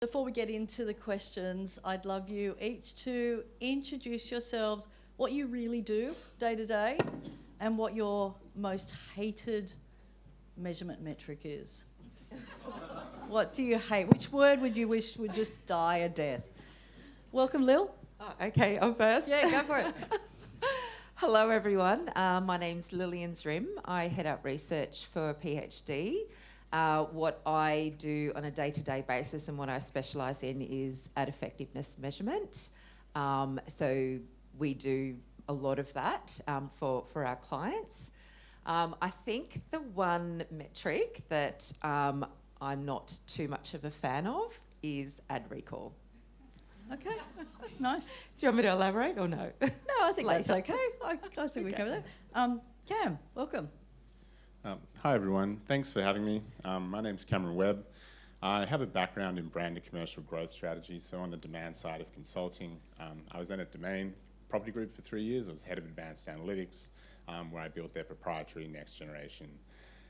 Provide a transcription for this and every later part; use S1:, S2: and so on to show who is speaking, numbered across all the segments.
S1: Before we get into the questions, I'd love you each to introduce yourselves, what you really do day to day, and what your most hated measurement metric is. What do you hate? Which word would you wish would just die a death? Welcome, Lil.
S2: Oh, okay, I'm first.
S1: Yeah, go for it.
S2: Hello, everyone. My name's Lillian Zrim. I head up research for a PhD. What I do on a day-to-day basis and what I specialise in is ad effectiveness measurement. So we do a lot of that for our clients. I think the one metric that I'm not too much of a fan of is ad recall.
S1: Okay, nice.
S2: Do you want me to elaborate or no?
S1: No, I think that's okay. I think we cover that. Cam, welcome.
S3: Hi everyone, thanks for having me. My name's Cameron Webb. I have a background in brand and commercial growth strategy, so on the demand side of consulting. I was then at Domain Property Group for 3 years. I was head of advanced analytics, where I built their proprietary next generation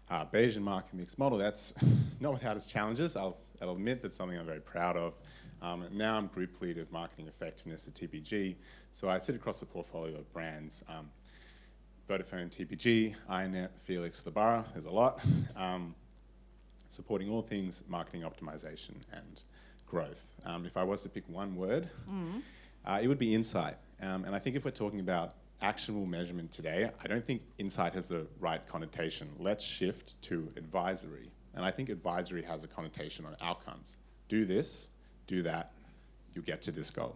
S3: Bayesian market mix model. That's not without its challenges. I'll admit that's something I'm very proud of. Now I'm group lead of marketing effectiveness at TPG, so I sit across the portfolio of brands. Vodafone, TPG, iNet, Felix, The Borough, there's a lot, supporting all things marketing optimization and growth. If I was to pick one word, it would be insight. And I think if we're talking about actionable measurement today, I don't think insight has the right connotation. Let's shift to advisory. And I think advisory has a connotation on outcomes. Do this, do that, you'll get to this goal.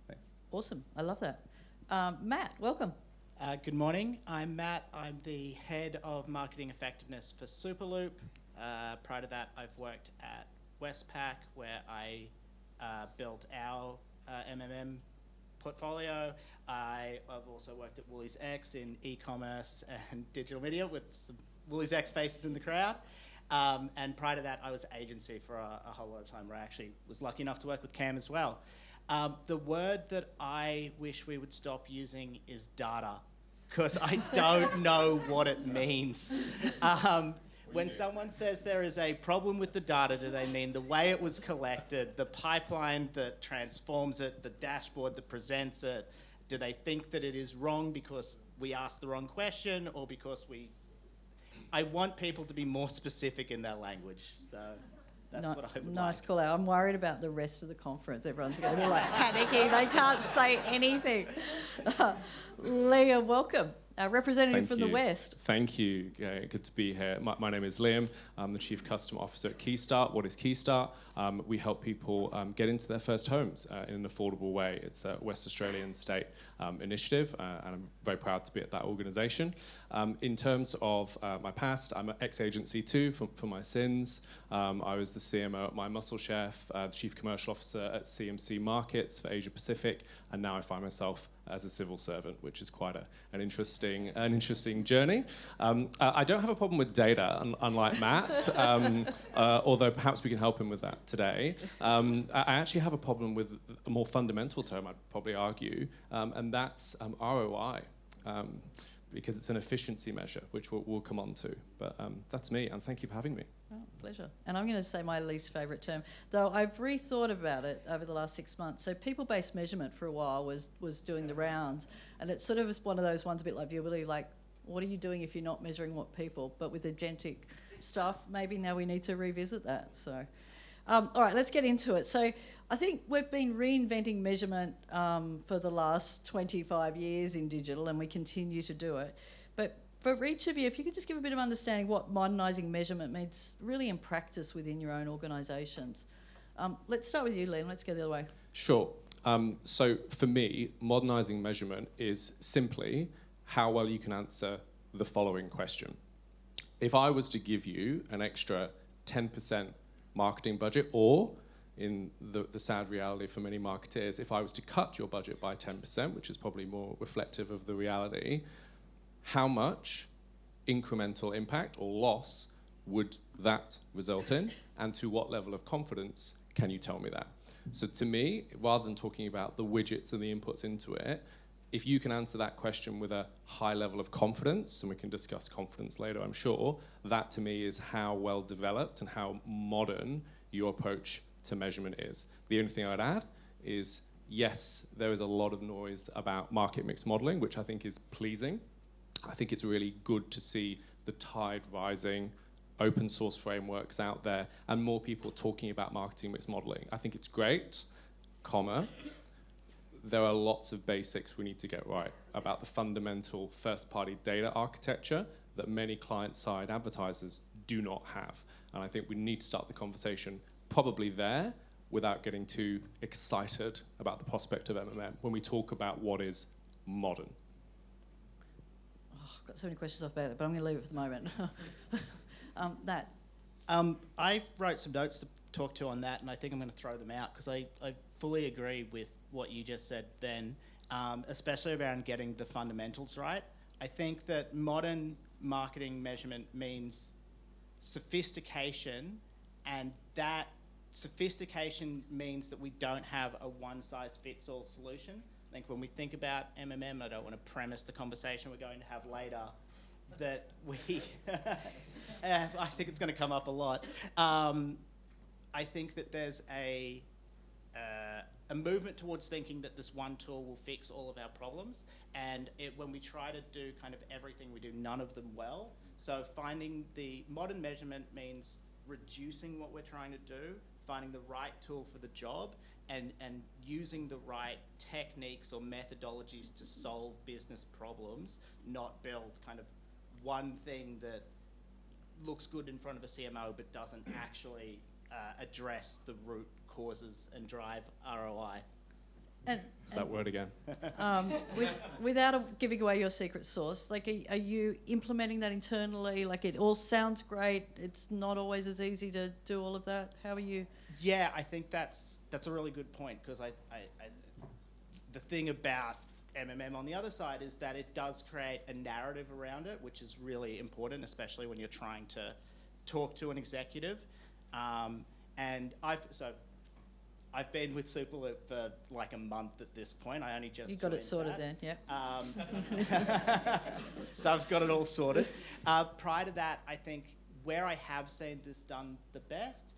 S3: Thanks.
S1: Awesome, I love that. Matt, welcome.
S4: Good morning, I'm Matt. I'm the head of marketing effectiveness for Superloop. Prior to that, I've worked at Westpac, where I built our MMM portfolio. I've also worked at Woolies X in e-commerce and digital media with some Woolies X faces in the crowd. And prior to that, I was agency for a whole lot of time, where I actually was lucky enough to work with Cam as well. The word that I wish we would stop using is data, because I don't know what it means. When someone says there is a problem with the data, do they mean the way it was collected, the pipeline that transforms it, the dashboard that presents it? Do they think that it is wrong because we asked the wrong question, or because I want people to be more specific in their language. So that's what I would
S1: Nice
S4: like.
S1: call out. I'm worried about the rest of the conference. Everyone's going to be like panicking. They can't say anything. Leah, welcome. Representative from the West.
S5: Thank you. Good to be here. My name is Liam. I'm the Chief Customer Officer at Keystart. What is Keystart? We help people get into their first homes in an affordable way. It's a West Australian state initiative, and I'm very proud to be at that organisation. In terms of my past, I'm an ex-agency too for my sins. I was the CMO at My Muscle Chef, the Chief Commercial Officer at CMC Markets for Asia Pacific, and now I find myself as a civil servant, which is quite an interesting journey. I don't have a problem with data, unlike Matt, although perhaps we can help him with that today. I actually have a problem with a more fundamental term, I'd probably argue, and that's ROI, because it's an efficiency measure, which we'll come on to. But that's me, and thank you for having me.
S1: Oh, pleasure. And I'm going to say my least favourite term, though I've rethought about it over the last 6 months. So people-based measurement for a while was doing the rounds, and it's sort of one of those ones a bit like viewability, like, what are you doing if you're not measuring what people? But with agentic stuff, maybe now we need to revisit that. So, all right, let's get into it. So I think we've been reinventing measurement for the last 25 years in digital, and we continue to do it. But for each of you, if you could just give a bit of understanding what modernising measurement means really in practice within your own organisations. Let's start with you, Liam. Let's go the other way.
S5: Sure. So for me, modernising measurement is simply how well you can answer the following question. If I was to give you an extra 10% marketing budget, or in the sad reality for many marketeers, if I was to cut your budget by 10%, which is probably more reflective of the reality, how much incremental impact or loss would that result in, and to what level of confidence can you tell me that? So to me, rather than talking about the widgets and the inputs into it, if you can answer that question with a high level of confidence, and we can discuss confidence later, I'm sure, that to me is how well developed and how modern your approach to measurement is. The only thing I'd add is, yes, there is a lot of noise about market mix modeling, which I think is pleasing. I think it's really good to see the tide rising, open source frameworks out there, and more people talking about marketing mix modeling. I think it's great, comma. There are lots of basics we need to get right about the fundamental first-party data architecture that many client-side advertisers do not have. And I think we need to start the conversation probably there without getting too excited about the prospect of MMM when we talk about what is modern.
S1: Oh, I've got so many questions off about that, but I'm going to leave it for the moment. That.
S4: I wrote some notes to talk to on that, and I think I'm going to throw them out because I fully agree with what you just said then, especially around getting the fundamentals right. I think that modern marketing measurement means sophistication, and that sophistication means that we don't have a one-size-fits-all solution. I think when we think about MMM, I don't want to premise the conversation we're going to have later, that we... I think it's going to come up a lot. I think that there's a movement towards thinking that this one tool will fix all of our problems, and when we try to do kind of everything, we do none of them well. So finding the modern measurement means reducing what we're trying to do, finding the right tool for the job, and using the right techniques or methodologies to solve business problems, not build kind of one thing that looks good in front of a CMO but doesn't actually address the root causes and drive ROI.
S1: And
S5: That word again.
S1: without giving away your secret sauce, like, are you implementing that internally? Like, it all sounds great. It's not always as easy to do all of that. How are you?
S4: Yeah, I think that's a really good point, because the thing about MMM on the other side is that it does create a narrative around it, which is really important, especially when you're trying to talk to an executive. And I've been with Superloop for like a month at this point. I only just...
S1: You got it sorted
S4: that.
S1: then, yeah.
S4: So I've got it all sorted. Prior to that, I think where I have seen this done the best,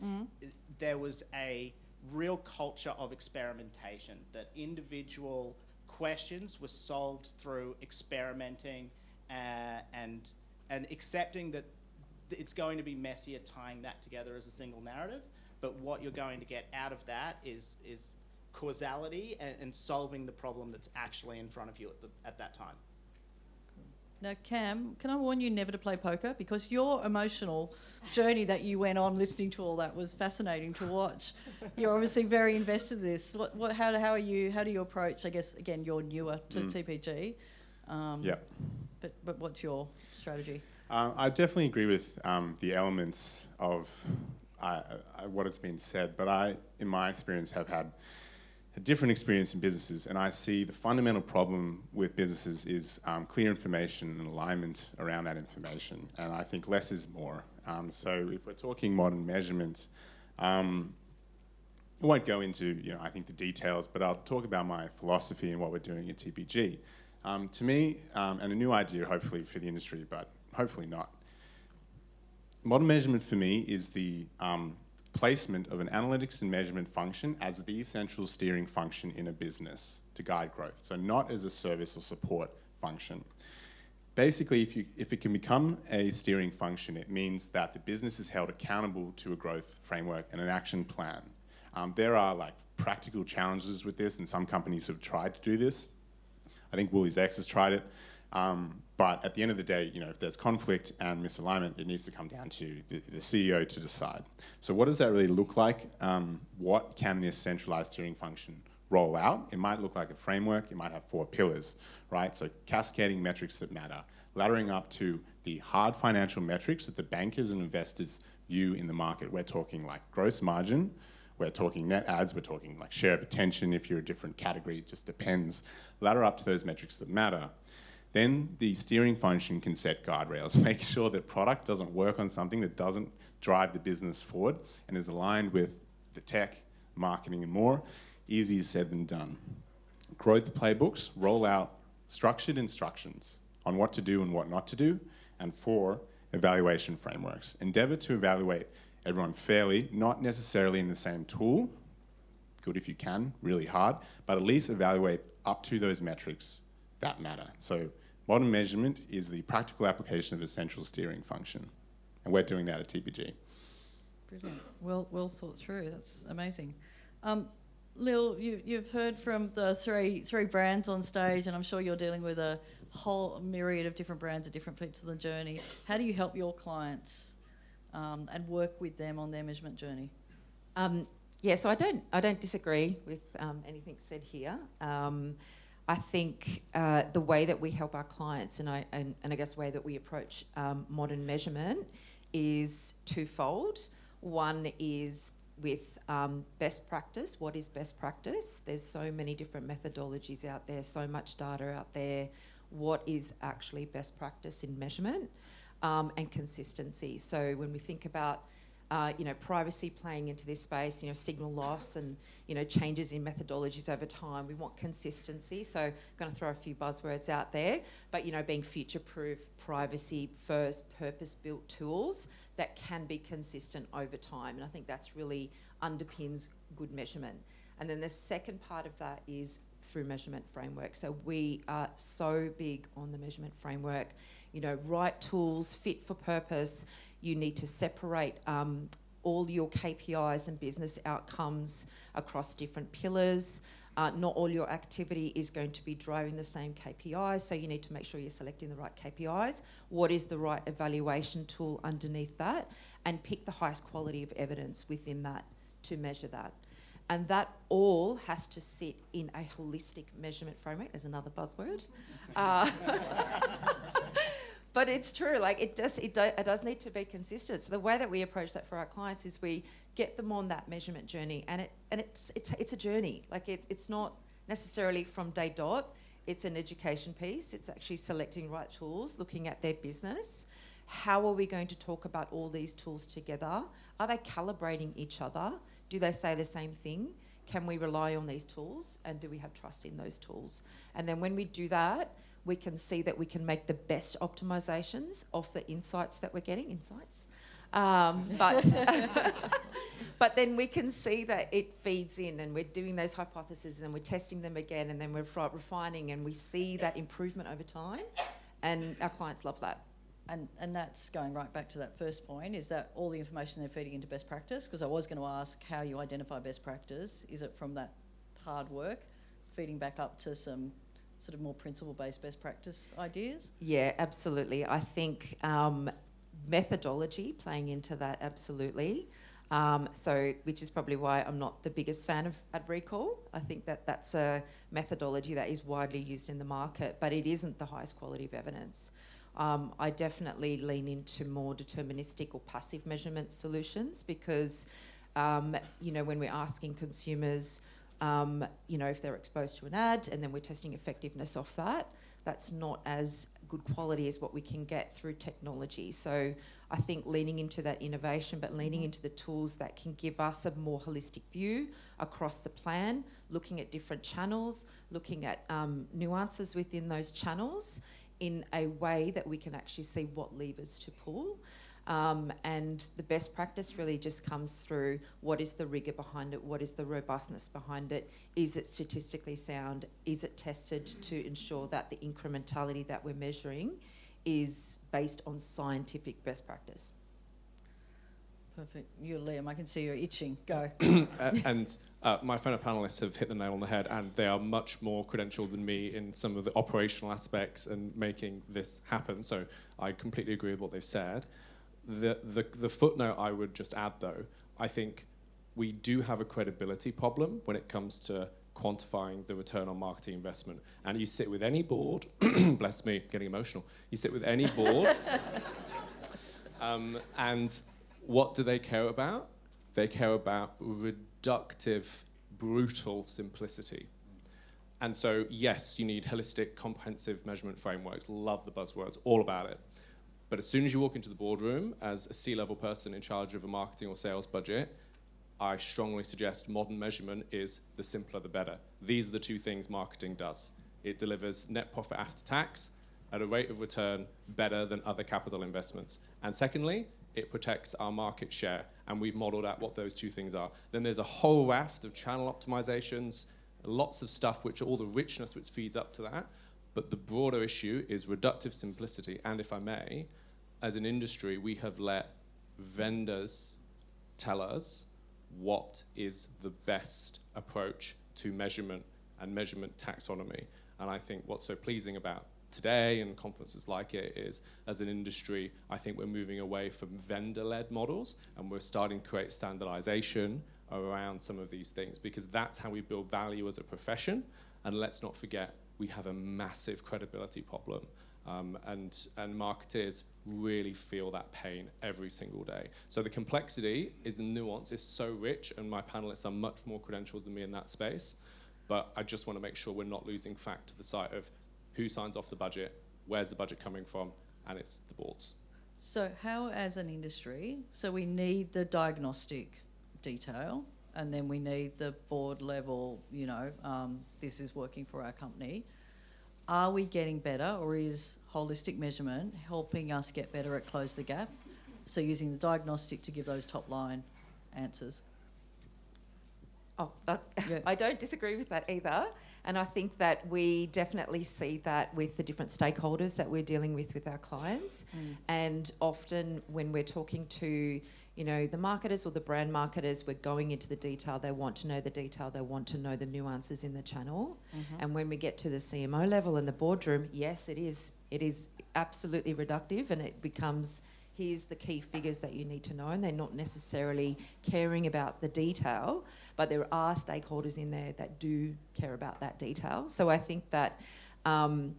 S4: there was a real culture of experimentation, that individual questions were solved through experimenting and accepting that it's going to be messier tying that together as a single narrative. But what you're going to get out of that is causality and solving the problem that's actually in front of you at that time.
S1: Now, Cam, can I warn you never to play poker? Because your emotional journey that you went on listening to all that was fascinating to watch. You're obviously very invested in this. How do you approach, I guess, again, you're newer to TPG.
S3: Yeah.
S1: But what's your strategy?
S3: I definitely agree with the elements of what has been said, but I, in my experience, have had a different experience in businesses, and I see the fundamental problem with businesses is clear information and alignment around that information, and I think less is more. So if we're talking modern measurement, I won't go into I think the details, but I'll talk about my philosophy and what we're doing at TPG. To me, and a new idea hopefully for the industry, but hopefully not, modern measurement for me is the placement of an analytics and measurement function as the central steering function in a business to guide growth. So not as a service or support function. Basically, if it can become a steering function, it means that the business is held accountable to a growth framework and an action plan. There are like practical challenges with this, and some companies have tried to do this. I think Woolies X has tried it. But at the end of the day, if there's conflict and misalignment, it needs to come down to the CEO to decide. So what does that really look like? What can this centralized steering function roll out? It might look like a framework. It might have 4 pillars, right? So cascading metrics that matter, laddering up to the hard financial metrics that the bankers and investors view in the market. We're talking like gross margin. We're talking net ads. We're talking like share of attention if you're a different category. It just depends. Ladder up to those metrics that matter. Then the steering function can set guardrails, make sure that product doesn't work on something that doesn't drive the business forward and is aligned with the tech, marketing and more. Easier said than done. Growth playbooks roll out structured instructions on what to do and what not to do, and 4 evaluation frameworks. Endeavor to evaluate everyone fairly, not necessarily in the same tool, good if you can, really hard, but at least evaluate up to those metrics that matter. So modern measurement is the practical application of a central steering function. And we're doing that at TPG.
S1: Brilliant. Well thought through. That's amazing. Lil, you've heard from the three brands on stage, and I'm sure you're dealing with a whole myriad of different brands at different points of the journey. How do you help your clients and work with them on their measurement journey?
S2: Yeah, so I don't disagree with anything said here. I think the way that we help our clients and I guess the way that we approach modern measurement is twofold. One is with best practice. What is best practice? There's so many different methodologies out there, so much data out there. What is actually best practice in measurement and consistency? So when we think about privacy playing into this space, signal loss and, changes in methodologies over time. We want consistency. So I'm going to throw a few buzzwords out there, but, being future-proof, privacy-first, purpose-built tools that can be consistent over time. And I think that's really underpins good measurement. And then the second part of that is through measurement framework. So we are so big on the measurement framework, right tools, fit for purpose. You need to separate all your KPIs and business outcomes across different pillars. Not all your activity is going to be driving the same KPIs, so you need to make sure you're selecting the right KPIs. What is the right evaluation tool underneath that? And pick the highest quality of evidence within that to measure that. And that all has to sit in a holistic measurement framework. There's another buzzword. But it's true, it does need to be consistent. So the way that we approach that for our clients is we get them on that measurement journey, and it's a journey. It's not necessarily from day dot. It's an education piece. It's actually selecting right tools, looking at their business. How are we going to talk about all these tools together? Are they calibrating each other? Do they say the same thing? Can we rely on these tools? And do we have trust in those tools? And then when we do that, we can see that we can make the best optimizations of the insights that we're getting, but then we can see that it feeds in, and we're doing those hypotheses and we're testing them again, and then we're refining, and we see that improvement over time, and our clients love that.
S1: And that's going right back to that first point, is that all the information they're feeding into best practice? Because I was going to ask how you identify best practice. Is it from that hard work, feeding back up to some sort of more principle-based best practice ideas?
S2: Yeah, absolutely. I think methodology playing into that, absolutely. Which is probably why I'm not the biggest fan of ad recall. I think that's a methodology that is widely used in the market, but it isn't the highest quality of evidence. I definitely lean into more deterministic or passive measurement solutions because, when we're asking consumers, if they're exposed to an ad and then we're testing effectiveness off that, that's not as good quality as what we can get through technology. So I think leaning into that innovation, but leaning into the tools that can give us a more holistic view across the plan, looking at different channels, looking at nuances within those channels in a way that we can actually see what levers to pull. And the best practice really just comes through what is the rigour behind it, what is the robustness behind it, is it statistically sound, is it tested to ensure that the incrementality that we're measuring is based on scientific best practice.
S1: Perfect. You, Liam, I can see you're itching. Go.
S5: And my fellow panellists have hit the nail on the head, and they are much more credentialed than me in some of the operational aspects and making this happen. So I completely agree with what they've said. The footnote I would just add, though, I think we do have a credibility problem when it comes to quantifying the return on marketing investment. And you sit with any board, bless me, getting emotional. You sit with any board, and what do they care about? They care about reductive, brutal simplicity. And so, yes, you need holistic, comprehensive measurement frameworks. Love the buzzwords, all about it. But as soon as you walk into the boardroom as a C-level person in charge of a marketing or sales budget, I strongly suggest modern measurement is the simpler the better. These are the two things marketing does. It delivers net profit after tax at a rate of return better than other capital investments. And secondly, it protects our market share, and we've modeled out what those two things are. Then there's a whole raft of channel optimizations, lots of stuff which all the richness which feeds up to that. But the broader issue is reductive simplicity. And if I may, as an industry, we have let vendors tell us what is the best approach to measurement and measurement taxonomy. And I think what's so pleasing about today and conferences like it is, as an industry, I think we're moving away from vendor-led models, and we're starting to create standardization around some of these things, because that's how we build value as a profession. And let's not forget, we have a massive credibility problem. And marketeers really feel that pain every single day. So the complexity is the nuance is so rich, and my panelists are much more credentialed than me in that space. But I just want to make sure we're not losing fact to the sight of who signs off the budget, where's the budget coming from, and it's the boards.
S1: So how, as an industry, so we need the diagnostic detail, and then we need the board level, this is working for our company. Are we getting better, or is holistic measurement helping us get better at close the gap? So using the diagnostic to give those top line answers.
S2: Yeah. I don't disagree with that either. And I think that we definitely see that with the different stakeholders that we're dealing with our clients. And often when we're talking to, the marketers or the brand marketers, we're going into the detail. They want to know the detail. They want to know the nuances in the channel. And when we get to the CMO level in the boardroom, yes, it is absolutely reductive, and it becomes, here's the key figures that you need to know, and they're not necessarily caring about the detail, but there are stakeholders in there that do care about that detail. So I think that, and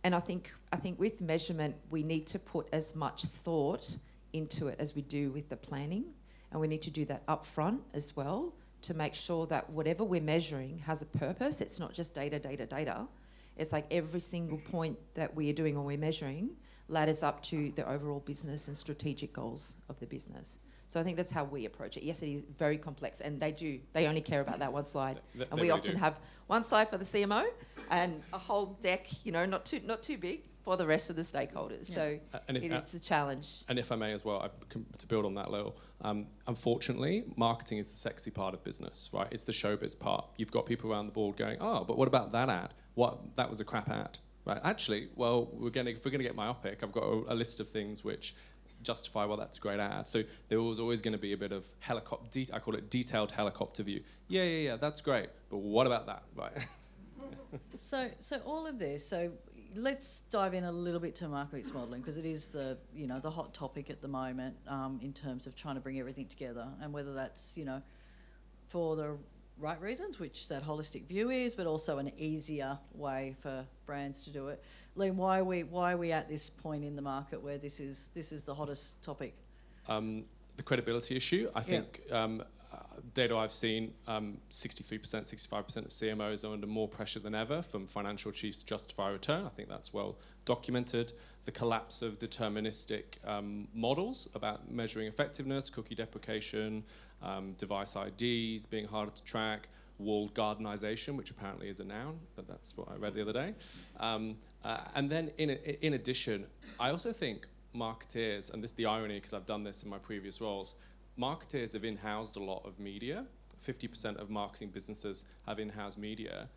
S2: I think with measurement, we need to put as much thought into it as we do with the planning, and we need to do that up front as well to make sure that whatever we're measuring has a purpose. It's not just data. It's like every single point that we are doing or we're measuring ladders up to the overall business and strategic goals of the business. So I think that's how we approach it. Yes, it is very complex, and they only care about that one slide. And we often have one slide for the CMO and a whole deck, not too big, for the rest of the stakeholders. Yeah. So it's a challenge.
S5: And if I may as well, to build on that little, unfortunately, marketing is the sexy part of business, right? It's the showbiz part. You've got people around the board going, oh, but what about that ad? That was a crap ad. Right. Actually, well, if we're going to get myopic, I've got a list of things which justify, well, that's a great ad. So there was always going to be a bit of helicopter, I call it detailed helicopter view. Yeah, that's great. But what about that? Right.
S1: So all of this, so let's dive in a little bit to market mix modelling, because it is the hot topic at the moment in terms of trying to bring everything together, and whether that's, for the right reasons, which that holistic view is, but also an easier way for brands to do it. Liam, why are we at this point in the market where this is the hottest topic?
S5: The credibility issue. I think data I've seen, 63%, 65% of CMOs are under more pressure than ever from financial chiefs to justify return. I think that's well documented. The collapse of deterministic models about measuring effectiveness, cookie deprecation, device IDs being harder to track, walled gardenization, which apparently is a noun, but that's what I read the other day. And then in addition, I also think marketeers, and this is the irony because I've done this in my previous roles, marketeers have in-housed a lot of media. 50% of marketing businesses have in-house media.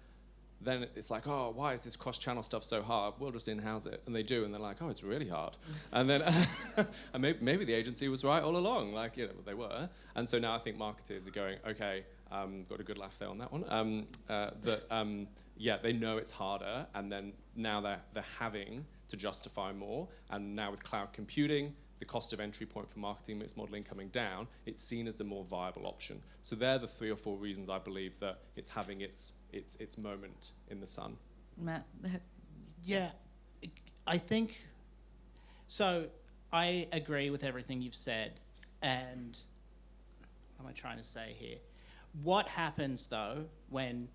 S5: Then it's like, oh, why is this cross-channel stuff so hard? We'll just in-house it. And they do, and they're like, oh, it's really hard. And then and maybe the agency was right all along, they were. And so now I think marketers are going, okay, got a good laugh there on that one. They know it's harder, and then now they're having to justify more. And now with cloud computing, the cost of entry point for marketing mix modeling coming down, it's seen as a more viable option. So they're the 3 or 4 reasons I believe that it's having its moment in the sun.
S1: Matt?
S4: Yeah, I think, so I agree with everything you've said, and what am I trying to say here? What happens though when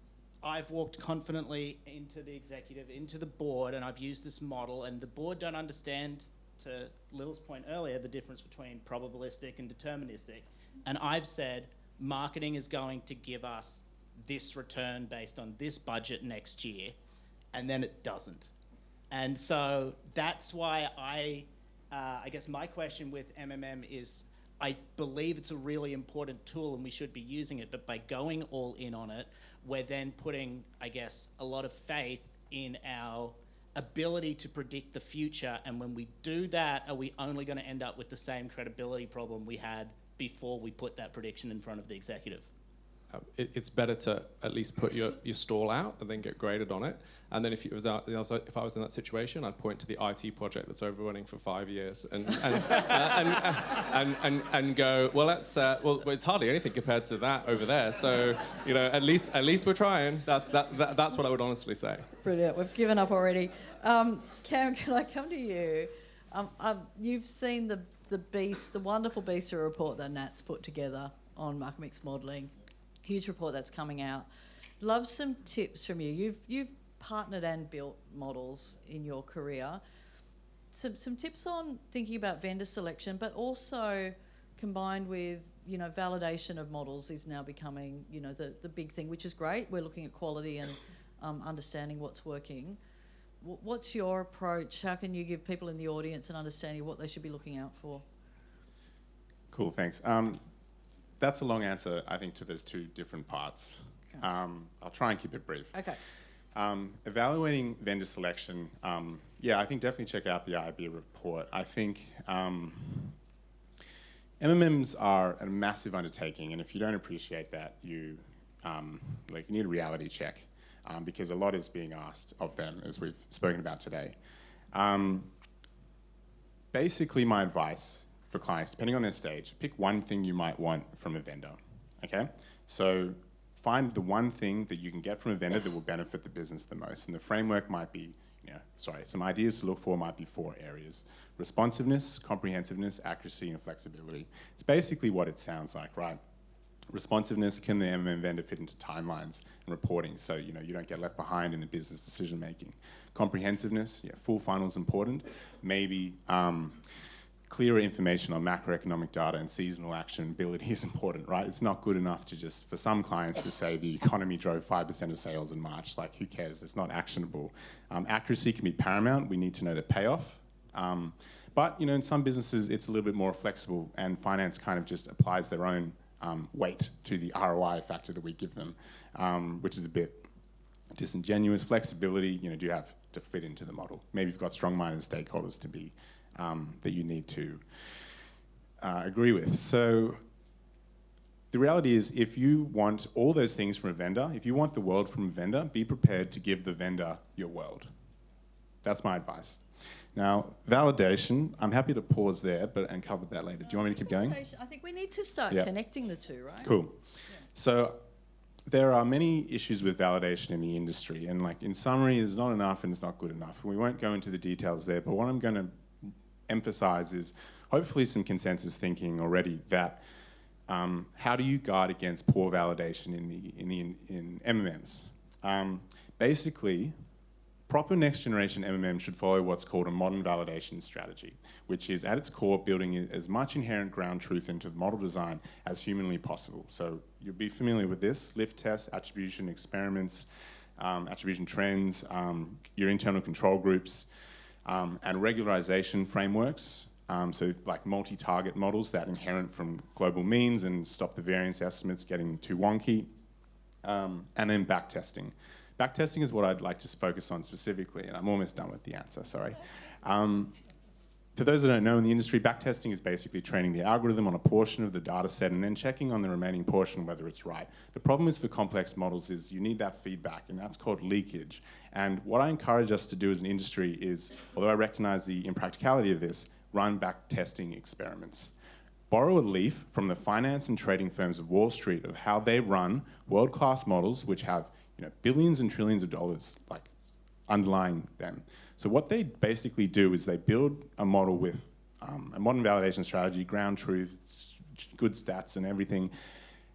S4: I've walked confidently into the executive, into the board, and I've used this model, and the board don't understand, to Lil's point earlier, the difference between probabilistic and deterministic. And I've said marketing is going to give us this return based on this budget next year, and then it doesn't. And so that's why I I guess my question with MMM is, I believe it's a really important tool and we should be using it, but by going all in on it, we're then putting, I guess, a lot of faith in our ability to predict the future. And when we do that, are we only going to end up with the same credibility problem we had before we put that prediction in front of the executive?
S5: It's better to at least put your stall out and then get graded on it. And then if I was in that situation, I'd point to the IT project that's overrunning for 5 years and go, well, it's hardly anything compared to that over there. So, at least we're trying. That's what I would honestly say.
S1: Brilliant. We've given up already. Cam, can I come to you? You've seen the wonderful Beast report that Nat's put together on market mix modelling. Huge report that's coming out. Love some tips from you. You've partnered and built models in your career. Some tips on thinking about vendor selection, but also combined with validation of models is now becoming the big thing, which is great. We're looking at quality and understanding what's working. What's your approach? How can you give people in the audience an understanding of what they should be looking out for?
S3: Cool, thanks. That's a long answer, I think, to those two different parts. Okay. I'll try and keep it brief.
S1: Okay.
S3: Evaluating vendor selection, I think definitely check out the IB report. I think MMMs are a massive undertaking, and if you don't appreciate that, you need a reality check, because a lot is being asked of them, as we've spoken about today. Basically, my advice for clients, depending on their stage, pick one thing you might want from a vendor, okay? So find the one thing that you can get from a vendor that will benefit the business the most. And the framework might be, some ideas to look for might be 4 areas: responsiveness, comprehensiveness, accuracy, and flexibility. It's basically what it sounds like, right? Responsiveness, can the MMM vendor fit into timelines and reporting so you don't get left behind in the business decision making? Comprehensiveness, full funnel is important. Maybe clearer information on macroeconomic data and seasonal actionability is important, right? It's not good enough to just, for some clients, to say the economy drove 5% of sales in March. Like, who cares? It's not actionable. Accuracy can be paramount. We need to know the payoff. But, in some businesses, it's a little bit more flexible, and finance kind of just applies their own weight to the ROI factor that we give them, which is a bit disingenuous. Flexibility, do you have to fit into the model? Maybe you've got strong-minded stakeholders to be that you need to agree with. So the reality is, if you want all those things from a vendor, if you want the world from a vendor, be prepared to give the vendor your world. That's my advice. Now, validation, I'm happy to pause there and cover that later. Do you want me to keep going?
S1: I think we need to start connecting the two, right?
S3: Cool. Yeah. So there are many issues with validation in the industry, and in summary, it's not enough and it's not good enough. We won't go into the details there, but what I'm going to emphasize is hopefully some consensus thinking already that how do you guard against poor validation in MMMs? Basically, proper next generation MMM should follow what's called a modern validation strategy, which is at its core building as much inherent ground truth into the model design as humanly possible. So you'll be familiar with this: lift tests, attribution experiments, attribution trends, your internal control groups, and regularization frameworks, so like multi-target models that inherit from global means and stop the variance estimates getting too wonky, and then backtesting. Backtesting is what I'd like to focus on specifically, and I'm almost done with the answer, sorry. To those that don't know, in the industry, backtesting is basically training the algorithm on a portion of the data set and then checking on the remaining portion whether it's right. The problem is for complex models is you need that feedback, and that's called leakage. And what I encourage us to do as an industry is, although I recognize the impracticality of this, run backtesting experiments. Borrow a leaf from the finance and trading firms of Wall Street of how they run world-class models which have billions and trillions of dollars underlying them. So what they basically do is they build a model with a modern validation strategy, ground truth, good stats and everything,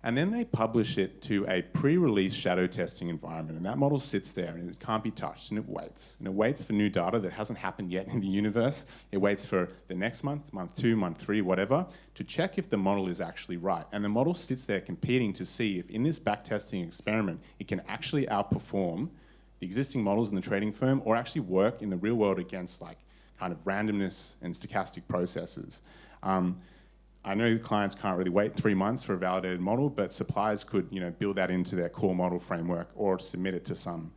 S3: and then they publish it to a pre-release shadow testing environment, and that model sits there and it can't be touched, and it waits. And it waits for new data that hasn't happened yet in the universe. It waits for the next month, month 2, month 3, whatever, to check if the model is actually right. And the model sits there competing to see if in this backtesting experiment, it can actually outperform the existing models in the trading firm or actually work in the real world against kind of randomness and stochastic processes. I know clients can't really wait 3 months for a validated model, but suppliers could, build that into their core model framework or submit it to some,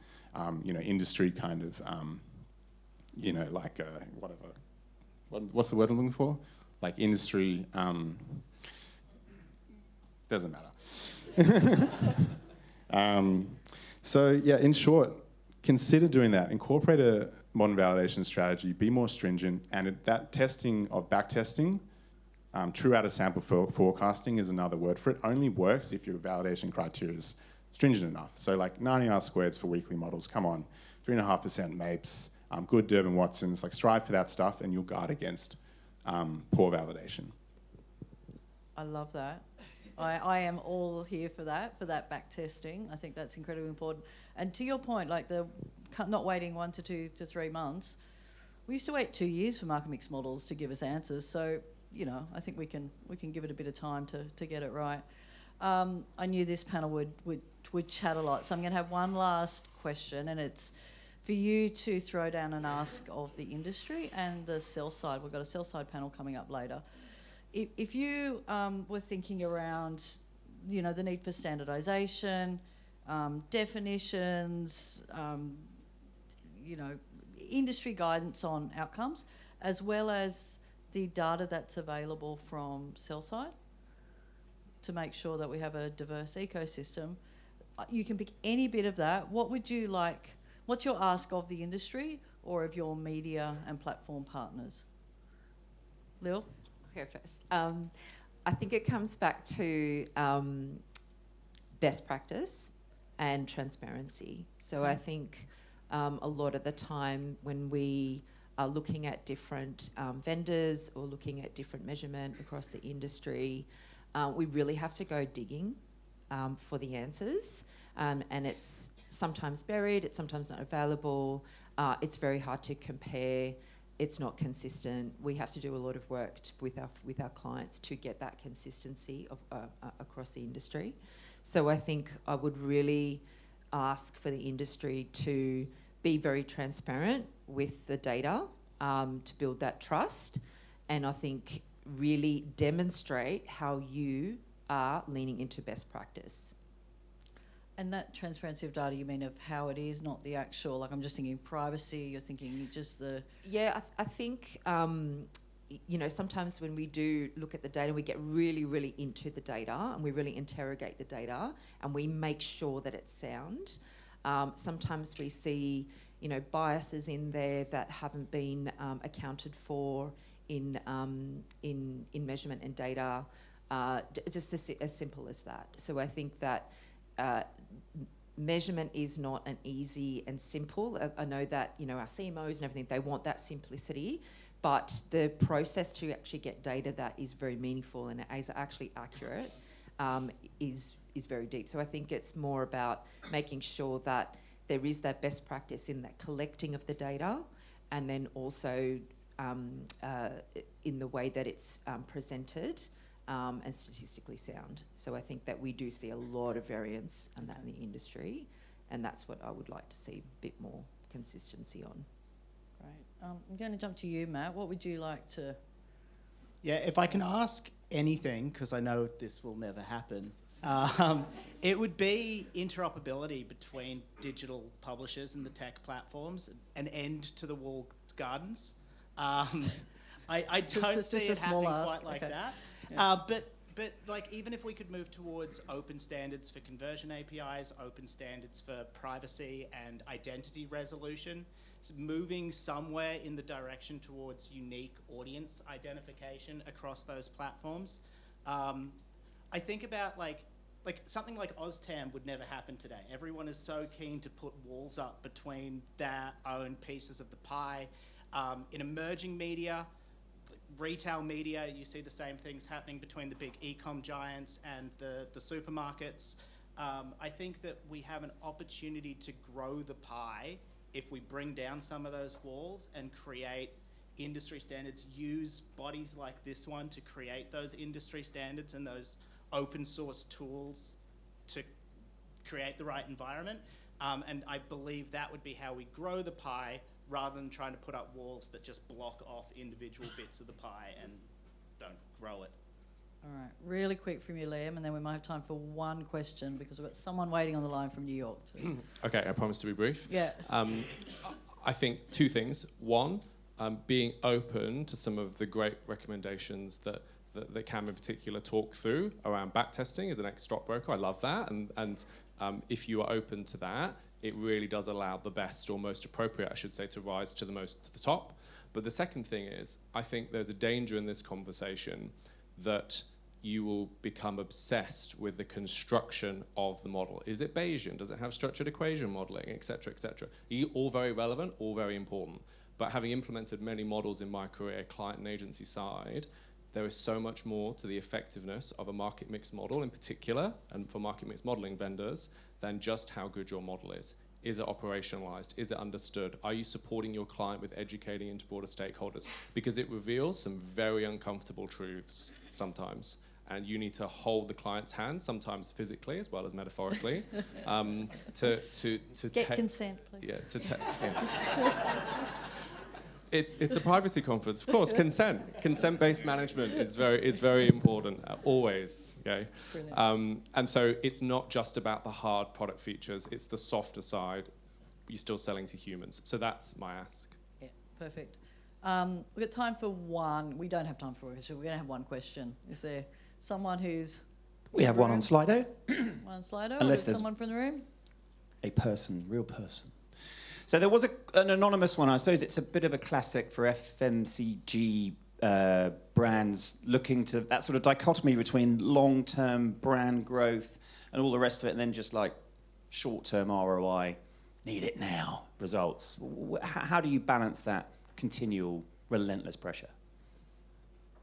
S3: industry kind of, whatever. What's the word I'm looking for? Like industry, doesn't matter. So yeah, in short, consider doing that. Incorporate a modern validation strategy, be more stringent, and that testing of backtesting, true out-of-sample forecasting is another word for it, only works if your validation criteria is stringent enough. So like 90 R-squareds for weekly models, come on, 3.5% MAPES, good Durbin-Watsons, like strive for that stuff and you'll guard against poor validation.
S1: I love that. I am all here for that back testing. I think that's incredibly important. And to your point, like the not waiting 1 to 2 to 3 months, we used to wait 2 years for market mix models to give us answers. So, I think we can give it a bit of time to get it right. I knew this panel would chat a lot, so I'm going to have one last question, and it's for you to throw down and ask of the industry and the sell side. We've got a sell side panel coming up later. If you were thinking around, the need for standardisation, definitions, industry guidance on outcomes, as well as the data that's available from sell side to make sure that we have a diverse ecosystem, you can pick any bit of that. What would you like? What's your ask of the industry or of your media and platform partners? Lil?
S2: Here first. I think it comes back to best practice and transparency. So I think a lot of the time when we are looking at different vendors or looking at different measurement across the industry, we really have to go digging for the answers. And it's sometimes buried, it's sometimes not available. It's very hard to compare. It's not consistent. We have to do a lot of work with our clients to get that consistency across the industry. So I think I would really ask for the industry to be very transparent with the data to build that trust, and I think really demonstrate how you are leaning into best practice.
S1: And that transparency of data, you mean of how it is, not the actual, like I'm just thinking privacy, you're thinking just the...
S2: Yeah, I think, sometimes when we do look at the data, we get really, really into the data and we really interrogate the data and we make sure that it's sound. Sometimes we see, biases in there that haven't been accounted for in measurement and data, just as simple as that. So I think that measurement is not an easy and simple. I know that, our CMOs and everything, they want that simplicity, but the process to actually get data that is very meaningful and is actually accurate is very deep. So I think it's more about making sure that there is that best practice in that collecting of the data, and then also in the way that it's presented and statistically sound. So I think that we do see a lot of variance in that in the industry, and that's what I would like to see a bit more consistency on.
S1: Great. I'm going to jump to you, Matt. What would you like to...
S4: Yeah, if I can ask anything, because I know this will never happen, it would be interoperability between digital publishers and the tech platforms, an end to the walled gardens. I don't see it happening quite like that. Yeah. But like, even if we could move towards open standards for conversion APIs, open standards for privacy and identity resolution, it's moving somewhere in the direction towards unique audience identification across those platforms. I think about like something like OzTam would never happen today. Everyone is so keen to put walls up between their own pieces of the pie. In emerging media, retail media, you see the same things happening between the big e-com giants and the supermarkets. I think that we have an opportunity to grow the pie if we bring down some of those walls and create industry standards, use bodies like this one to create those industry standards and those open source tools to create the right environment. And I believe that would be how we grow the pie rather than trying to put up walls that just block off individual bits of the pie and don't grow it.
S1: All right, really quick from you, Liam, and then we might have time for one question because we've got someone waiting on the line from New York too.
S5: Okay, I promise to be brief.
S1: Yeah.
S5: I think two things. One, being open to some of the great recommendations that Cam in particular talked through around backtesting as an ex-stockbroker. I love that. And if you are open to that, it really does allow the best or most appropriate, I should say, to rise to the top. But the second thing is, I think there's a danger in this conversation that you will become obsessed with the construction of the model. Is it Bayesian? Does it have structured equation modeling, et cetera, et cetera? All very relevant, all very important. But having implemented many models in my career, client and agency side, there is so much more to the effectiveness of a market mix model in particular, and for market mix modeling vendors, than just how good your model is. Is it operationalized? Is it understood? Are you supporting your client with educating into broader stakeholders? Because it reveals some very uncomfortable truths sometimes. And you need to hold the client's hand, sometimes physically as well as metaphorically, to
S1: Get consent, please.
S5: Yeah, yeah. It's a privacy conference, of course. Consent-based management is very important, always. Okay, and so it's not just about the hard product features; it's the softer side. You're still selling to humans, so that's my ask.
S1: Yeah, perfect. We've got time for one. We don't have time for a question. We're going to have one question. Is there someone who's...
S6: We have one on Slido.
S1: One on Slido?
S6: Unless
S1: or
S6: there's
S1: someone from the room?
S6: A person, real person. So there was an anonymous one. I suppose it's a bit of a classic for FMCG brands looking to that sort of dichotomy between long-term brand growth and all the rest of it, and then just like short-term ROI, need it now results. How do you balance that continual, relentless pressure?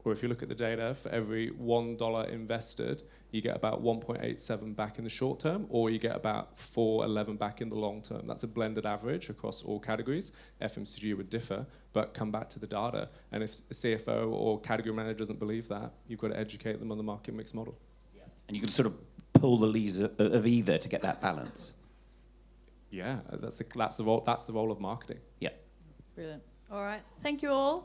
S5: Or if you look at the data, for every $1 invested, you get about 1.87 back in the short term, or you get about 4.11 back in the long term. That's a blended average across all categories. FMCG would differ, but come back to the data. And if a CFO or category manager doesn't believe that, you've got to educate them on the market mix model.
S6: Yeah. And you can sort of pull the levers of either to get that balance.
S5: Yeah, that's the role of marketing.
S6: Yeah.
S1: Brilliant. All right. Thank you all.